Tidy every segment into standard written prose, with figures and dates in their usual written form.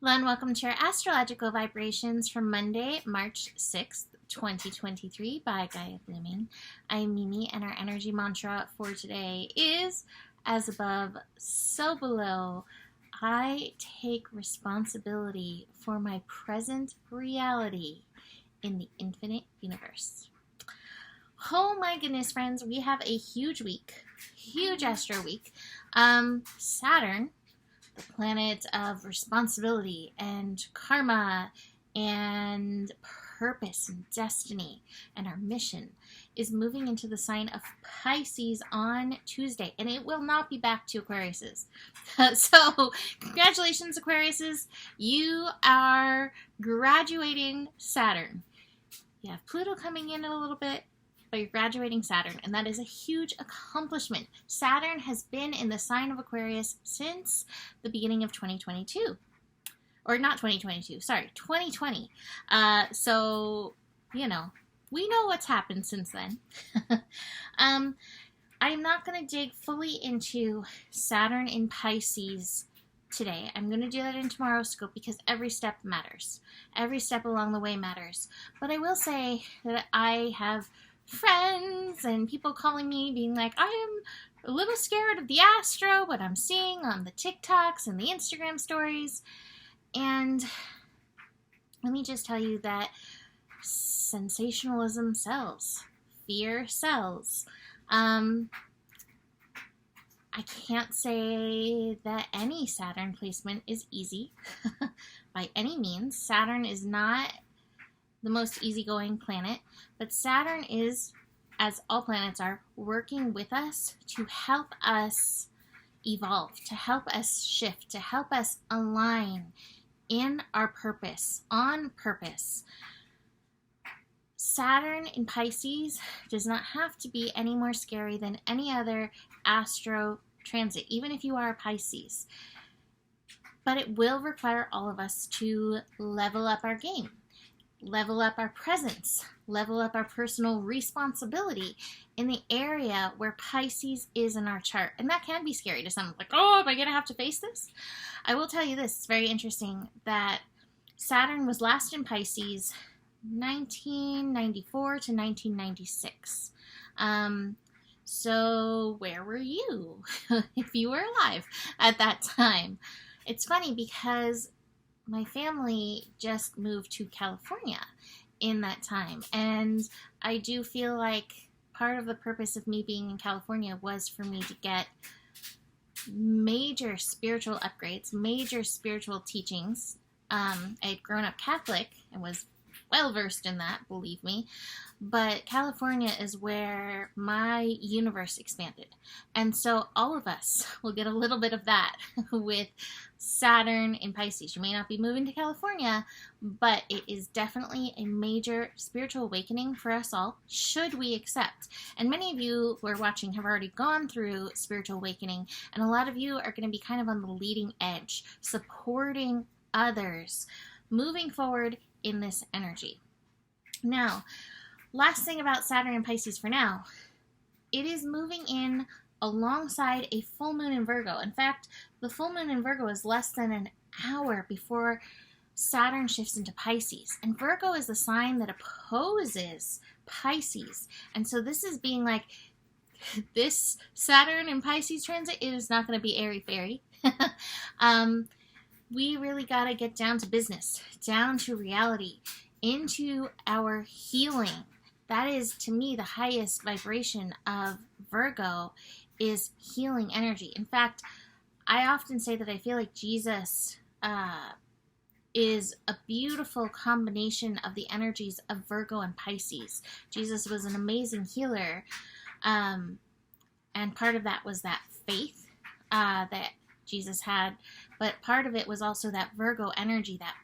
Hello and welcome to our astrological vibrations for Monday, March 6th, 2023 by Gaia Blooming. I'm Mimi, and our energy mantra for today is, as above, so below. I take responsibility for my present reality in the infinite universe. Oh my goodness, friends, we have a huge week, huge astro week. Saturn, the planet of responsibility and karma and purpose and destiny and our mission, is moving into the sign of Pisces on Tuesday, and it will not be back to Aquarius's. So congratulations, Aquarius's. You are graduating Saturn. You have Pluto coming in a little bit, but you're graduating Saturn, and that is a huge accomplishment. Saturn has been in the sign of Aquarius since the beginning of 2022. Or not 2022, sorry, 2020. So, we know what's happened since then. I'm not going to dig fully into Saturn in Pisces today. I'm going to do that in tomorrow's scope because every step matters. Every step along the way matters. But I will say that I have friends and people calling me being like, I am a little scared of the ASTRO, what I'm seeing on the TikToks and the Instagram stories. And let me just tell you that sensationalism sells. Fear sells. I can't say that any Saturn placement is easy by any means. Saturn is not the most easygoing planet, but Saturn is, as all planets are, working with us to help us evolve, to help us shift, to help us align in our purpose, on purpose. Saturn in Pisces does not have to be any more scary than any other astro transit, even if you are a Pisces. But it will require all of us to level up our game, level up our presence, level up our personal responsibility in the area where Pisces is in our chart. And that can be scary to some, like, oh, am I going to have to face this? I will tell you this, it's very interesting that Saturn was last in Pisces 1994 to 1996. So where were you if you were alive at that time? It's funny because my family just moved to California in that time, and I do feel like part of the purpose of me being in California was for me to get major spiritual upgrades, major spiritual teachings. I had grown up Catholic and was well versed in that, believe me, but California is where my universe expanded, and so all of us will get a little bit of that with Saturn in Pisces. You may not be moving to California, but it is definitely a major spiritual awakening for us all, should we accept. And many of you who are watching have already gone through spiritual awakening, and a lot of you are going to be kind of on the leading edge, supporting others, moving forward in this energy. Now, last thing about Saturn and Pisces for now, it is moving in alongside a full moon in Virgo. In fact, the full moon in Virgo is less than an hour before Saturn shifts into Pisces. And Virgo is the sign that opposes Pisces. And so this is being like, this Saturn and Pisces transit is not going to be airy-fairy. We really got to get down to business, down to reality, into our healing. That is, to me, the highest vibration of Virgo is healing energy. In fact, I often say that I feel like Jesus is a beautiful combination of the energies of Virgo and Pisces. Jesus was an amazing healer, and part of that was that faith that Jesus had, but part of it was also that Virgo energy, that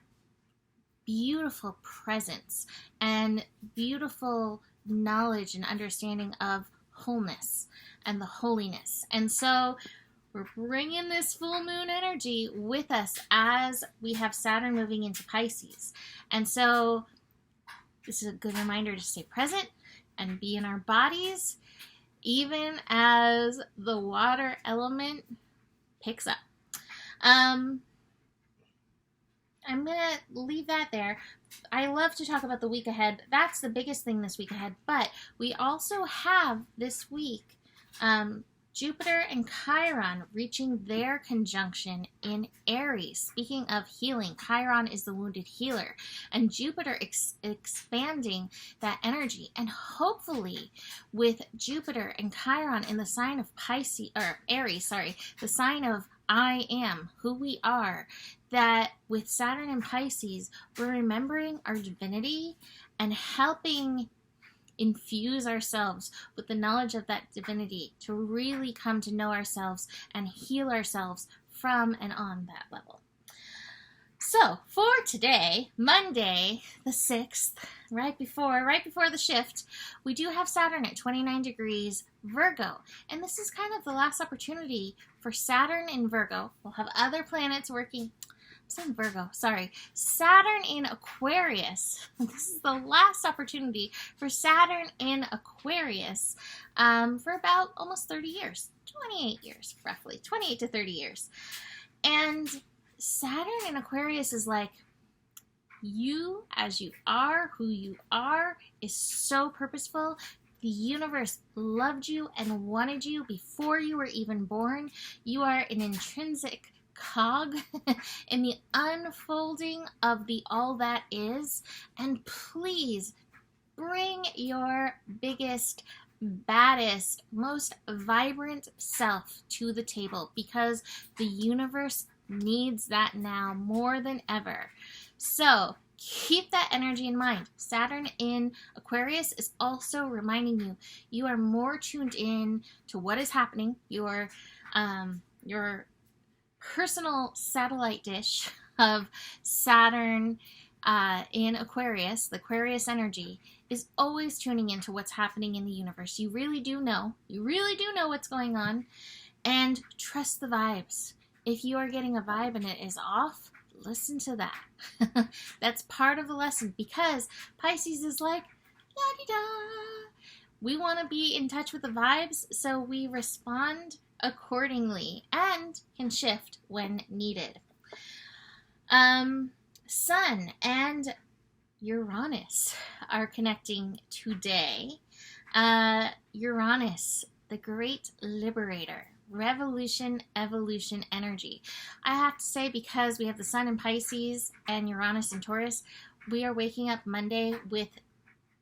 beautiful presence and beautiful knowledge and understanding of wholeness and the holiness. And so we're bringing this full moon energy with us as we have Saturn moving into Pisces. And so this is a good reminder to stay present and be in our bodies, even as the water element picks up. I'm going to leave that there. I love to talk about the week ahead. That's the biggest thing this week ahead. But we also have this week Jupiter and Chiron reaching their conjunction in Aries. Speaking of healing, Chiron is the wounded healer, and Jupiter expanding that energy. And hopefully, with Jupiter and Chiron in the sign of Aries, the sign of I am, who we are, that with Saturn and Pisces, we're remembering our divinity and helping infuse ourselves with the knowledge of that divinity to really come to know ourselves and heal ourselves from and on that level. So for today, Monday the 6th, right before the shift, we do have Saturn at 29 degrees Virgo. And this is kind of the last opportunity for Saturn in Virgo. We'll have other planets working. I'm saying Virgo, sorry. Saturn in Aquarius. This is the last opportunity for Saturn in Aquarius for about almost 30 years. 28 years, roughly. 28 to 30 years. And Saturn in Aquarius is like, you as you are, who you are, is so purposeful. The universe loved you and wanted you before you were even born. You are an intrinsic cog in the unfolding of the all that is. And please bring your biggest, baddest, most vibrant self to the table, because the universe needs that now more than ever. So keep that energy in mind. Saturn in Aquarius is also reminding you, you are more tuned in to what is happening. Your personal satellite dish of Saturn in Aquarius, the Aquarius energy, is always tuning into what's happening in the universe. You really do know. You really do know what's going on. And trust the vibes. If you are getting a vibe and it is off, listen to that. That's part of the lesson, because Pisces is like, la-di-da. We want to be in touch with the vibes, so we respond accordingly and can shift when needed. Sun and Uranus are connecting today. Uranus, the great liberator, revolution, evolution energy. I have to say, because we have the Sun in Pisces and Uranus in Taurus, we are waking up Monday with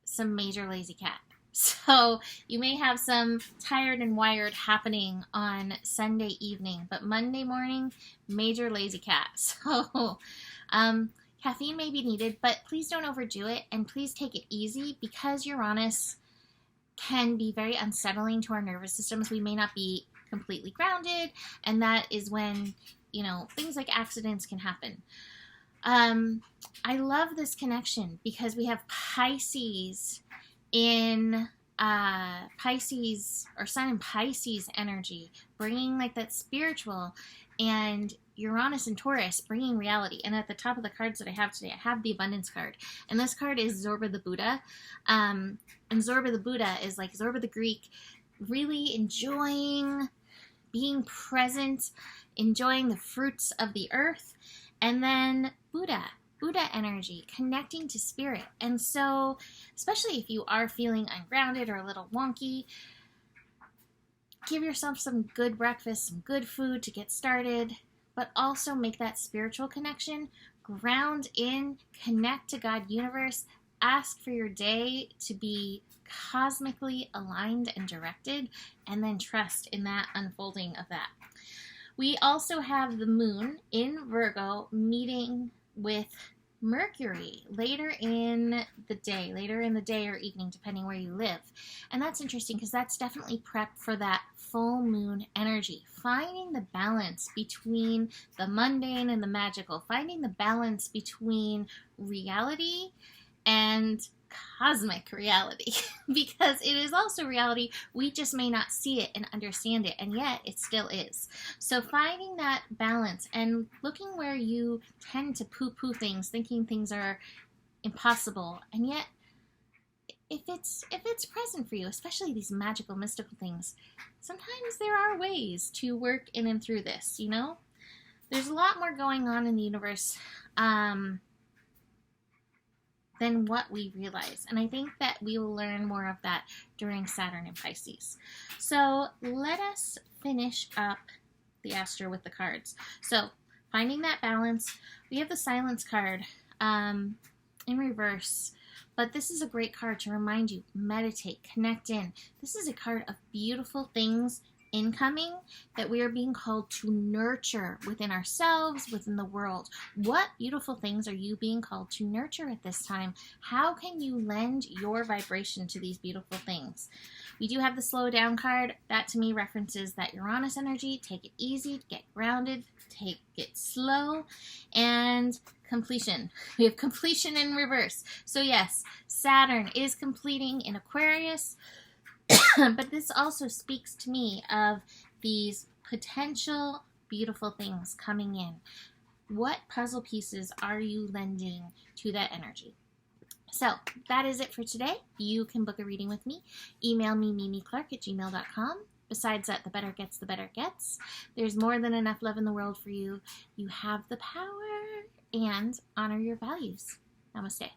some major lazy cat. So you may have some tired and wired happening on Sunday evening, but Monday morning, major lazy cat. So caffeine may be needed, but please don't overdo it, and please take it easy, because Uranus can be very unsettling to our nervous systems. We may not be completely grounded, and that is when, things like accidents can happen. I love this connection because we have Pisces in Pisces, or Sun in Pisces energy, bringing like that spiritual, and Uranus and Taurus bringing reality. And at the top of the cards that I have today, I have the Abundance card, and this card is Zorba the Buddha. And Zorba the Buddha is like Zorba the Greek, really enjoying being present, enjoying the fruits of the earth, and then Buddha energy, connecting to spirit. And so, especially if you are feeling ungrounded or a little wonky, give yourself some good breakfast, some good food to get started, but also make that spiritual connection, ground in, connect to God universe, ask for your day to be cosmically aligned and directed, and then trust in that unfolding of that. We also have the moon in Virgo meeting with Mercury later in the day or evening, depending where you live. And that's interesting because that's definitely prep for that full moon energy, finding the balance between the mundane and the magical, finding the balance between reality and cosmic reality, because it is also reality. We just may not see it and understand it, and yet it still is. So finding that balance and looking where you tend to poo-poo things, thinking things are impossible, and yet if it's present for you, especially these magical, mystical things, sometimes there are ways to work in and through this, there's a lot more going on in the universe than what we realize. And I think that we will learn more of that during Saturn in Pisces. So let us finish up the Astro with the cards. So finding that balance, we have the Silence card in reverse. But this is a great card to remind you, meditate, connect in. This is a card of beautiful things incoming that we are being called to nurture within ourselves, within the world. What beautiful things are you being called to nurture at this time? How can you lend your vibration to these beautiful things? We do have the Slow Down card. That to me references that Uranus energy. Take it easy, get grounded, take it slow, and completion. We have completion in reverse. So yes, Saturn is completing in Aquarius, but this also speaks to me of these potential beautiful things coming in. What puzzle pieces are you lending to that energy? So that is it for today. You can book a reading with me. Email me, mimiclark@gmail.com. Besides that, the better gets, the better it gets. There's more than enough love in the world for you. You have the power, and honor your values. Namaste.